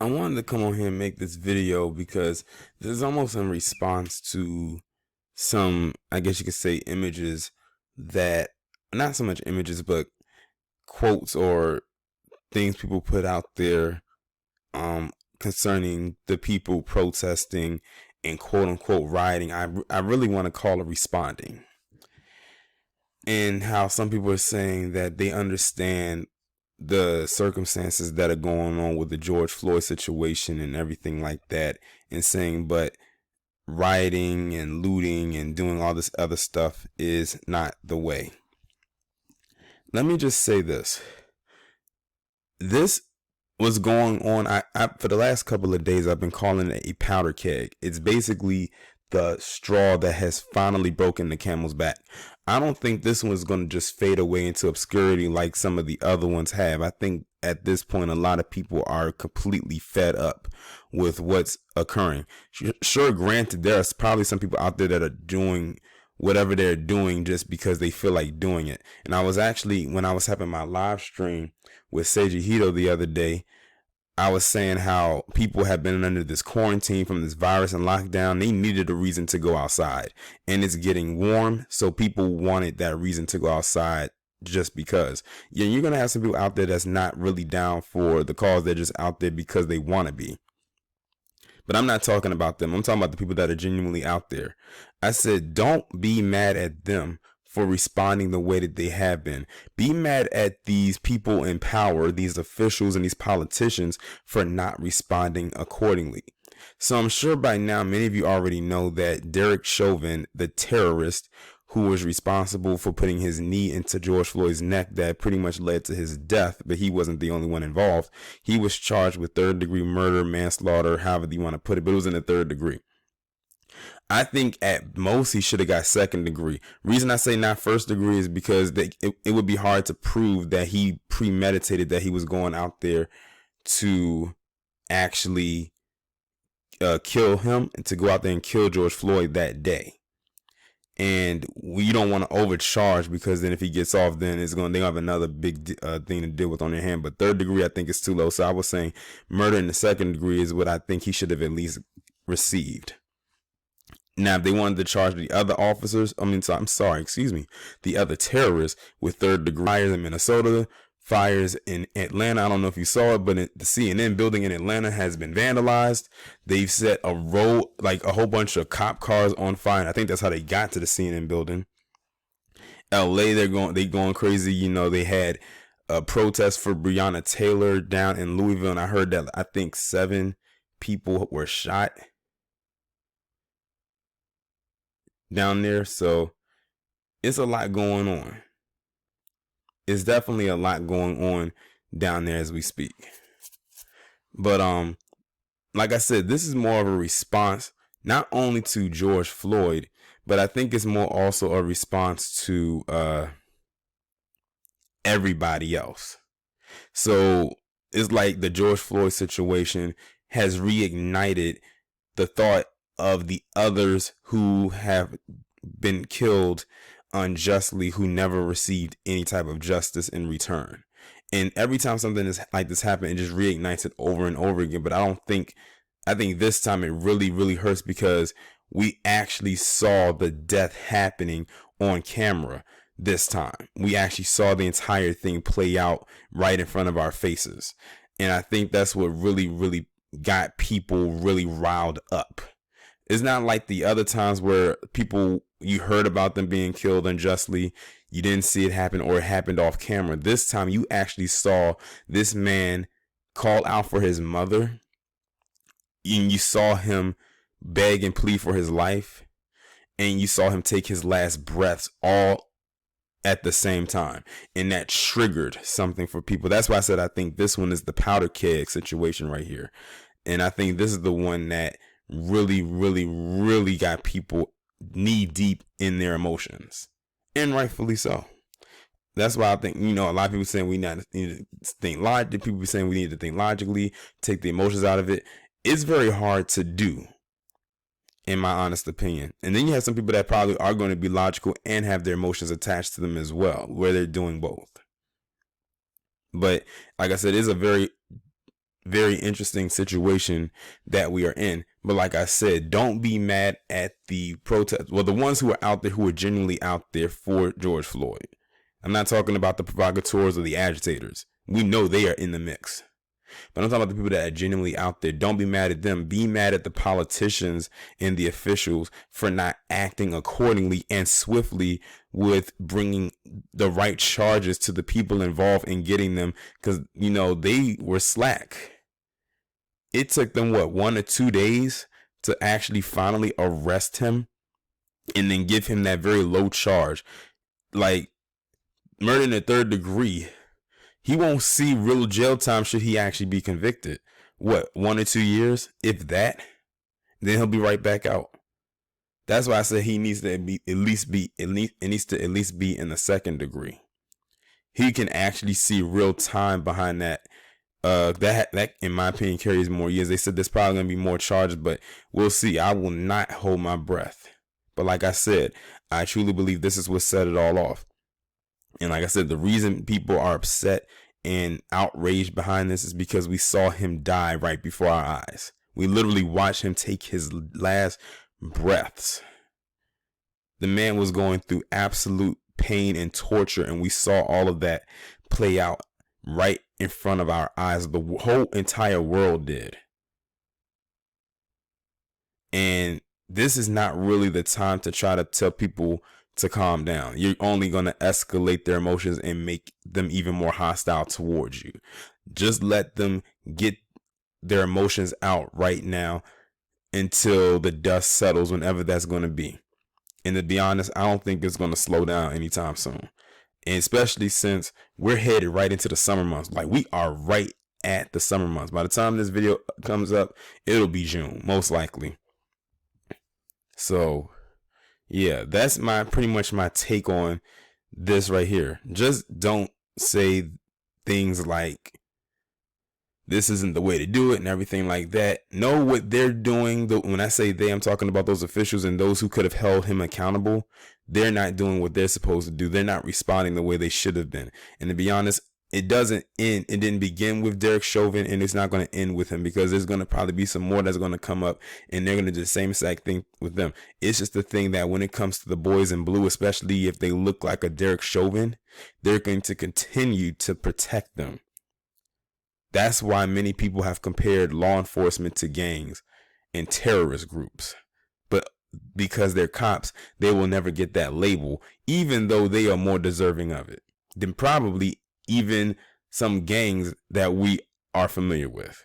I wanted to come on here and make this video because this is almost in response to some, I guess you could say, images that, not so much images, but quotes or things people put out there concerning the people protesting and quote unquote rioting. I really want to call it responding. And how some people are saying that they understand the circumstances that are going on with the George Floyd situation and everything like that, and saying, but rioting and looting and doing all this other stuff is not the way. Let me just say this. This was going on. I for the last couple of days, I've been calling it a powder keg. It's basically the straw that has finally broken the camel's back. I don't think this one's going to just fade away into obscurity like some of the other ones have. I think at this point, a lot of people are completely fed up with what's occurring. Sure, granted, there are probably some people out there that are doing whatever they're doing just because they feel like doing it. And I was actually, when I was having my live stream with Seiji Hito the other day, I was saying how people have been under this quarantine from this virus and lockdown. They needed a reason to go outside, and it's getting warm, so people wanted that reason to go outside just because. Yeah, you're going to have some people out there that's not really down for the cause. They're just out there because they want to be. But I'm not talking about them. I'm talking about the people that are genuinely out there. I said, don't be mad at them for responding the way that they have been. Be mad at these people in power, these officials and these politicians, for not responding accordingly. So I'm sure by now many of you already know that Derek Chauvin, the terrorist who was responsible for putting his knee into George Floyd's neck that pretty much led to his death, but he wasn't the only one involved. He was charged with third-degree murder, manslaughter, however you want to put it, but it was in the third degree. I think at most he should have got second degree. Reason I say not first degree is because it would be hard to prove that he premeditated that he was going out there to actually kill him and to go out there and kill George Floyd that day. And we don't want to overcharge, because then if he gets off, then they gonna have another big thing to deal with on their hand. But third degree, I think, is too low. So I was saying murder in the second degree is what I think he should have at least received. Now, if they wanted to charge the other officers, the other terrorists with third degree, fires in Minnesota, fires in Atlanta. I don't know if you saw it, but the CNN building in Atlanta has been vandalized. They've set a whole bunch of cop cars on fire. And I think that's how they got to the CNN building. LA, they going crazy. You know, they had a protest for Breonna Taylor down in Louisville, and I heard that I think 7 people were shot down there. So it's a lot going on. It's definitely a lot going on down there as we speak. But like I said, this is more of a response not only to George Floyd, but I think it's more also a response to everybody else. So it's like the George Floyd situation has reignited the thought of the others who have been killed unjustly, who never received any type of justice in return. And every time something like this happens, it just reignites it over and over again. But I think this time it really, really hurts, because we actually saw the death happening on camera this time. We actually saw the entire thing play out right in front of our faces. And I think that's what really, really got people really riled up. It's not like the other times where you heard about them being killed unjustly, you didn't see it happen, or it happened off camera. This time you actually saw this man call out for his mother, and you saw him beg and plead for his life, and you saw him take his last breaths all at the same time. And that triggered something for people. That's why I said I think this one is the powder keg situation right here. And I think this is the one that really, really, really got people knee deep in their emotions, and rightfully so. That's why I think, a lot of people saying we need to think logically. People saying we need to think logically, take the emotions out of it. It's very hard to do, in my honest opinion. And then you have some people that probably are going to be logical and have their emotions attached to them as well, where they're doing both. But like I said, it's a very very interesting situation that we are in. But like I said, don't be mad at the protest. Well, the ones who are out there, who are genuinely out there for George Floyd. I'm not talking about the provocateurs or the agitators. We know they are in the mix. But I'm talking about the people that are genuinely out there. Don't be mad at them. Be mad at the politicians and the officials for not acting accordingly and swiftly with bringing the right charges to the people involved and getting them, because, you know, they were slack. It took them, what, 1 or 2 days to actually finally arrest him and then give him that very low charge. Like, murder in the third degree. He won't see real jail time should he actually be convicted. What, 1 or 2 years, if that? Then he'll be right back out. That's why I said he needs to at least be in the second degree. He can actually see real time behind that. That in my opinion carries more years. They said there's probably gonna be more charges, but we'll see. I will not hold my breath. But like I said, I truly believe this is what set it all off. And like I said, the reason people are upset and outraged behind this is because we saw him die right before our eyes. We literally watched him take his last breaths. The man was going through absolute pain and torture, and we saw all of that play out right in front of our eyes. The whole entire world did. And this is not really the time to try to tell people to calm down. You're only going to escalate their emotions and make them even more hostile towards you. Just let them get their emotions out right now until the dust settles, whenever that's going to be. And to be honest, I don't think it's going to slow down anytime soon. And especially since we're headed right into the summer months. Like, we are right at the summer months. By the time this video comes up, it'll be June, most likely. So yeah, that's pretty much my take on this right here. Just don't say things like this isn't the way to do it and everything like that. Know what they're doing. When I say they, I'm talking about those officials and those who could have held him accountable. They're not doing what they're supposed to do. They're not responding the way they should have been. And to be honest, it didn't begin with Derek Chauvin, and it's not going to end with him, because there's going to probably be some more that's going to come up, and they're going to do the same exact thing with them. It's just the thing that when it comes to the boys in blue, especially if they look like a Derek Chauvin, they're going to continue to protect them. That's why many people have compared law enforcement to gangs and terrorist groups. But because they're cops, they will never get that label, even though they are more deserving of it than probably even some gangs that we are familiar with.